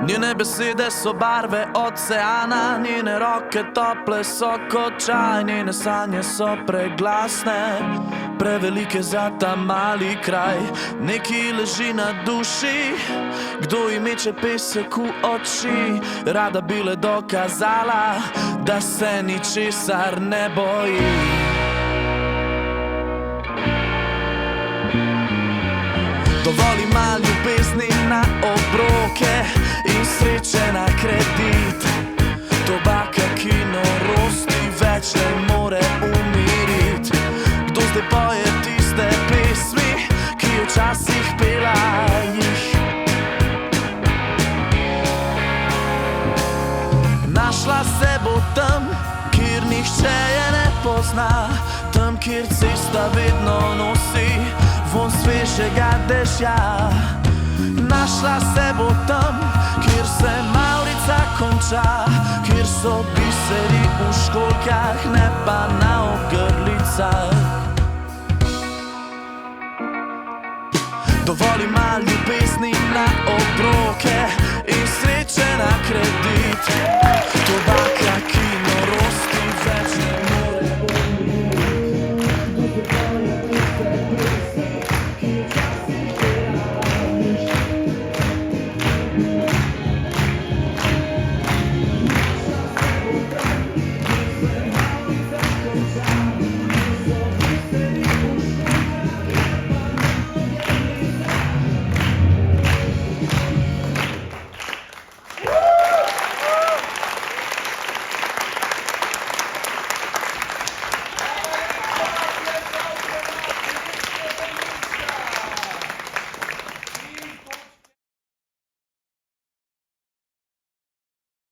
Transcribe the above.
Njene besede so barve oceana, njene roke tople so kot čaj, njene sanje so preglasne, prevelike za ta mali kraj. Nekaj leži na duši, kdo ji meče pesek v oči, rada bi le dokazala, da se ničesar ne boji. Dovolj ima ljubezni na obroke in sreče na kredit, tobaka, ki norosti več ne more umirit. Kdo zdaj poje tiste pesmi, ki včasih pela jih? Našla se bo tam, kjer nihče je ne pozna, tam, kjer cesta vedno nosi von svežega dežja. Našla se bo tam, kjer se mavrica konča, kjer so biseri v školjkah, ne pa na ogrlicah. Dovolj ima ljubezni na obroke in sreče na kredit, tobaka,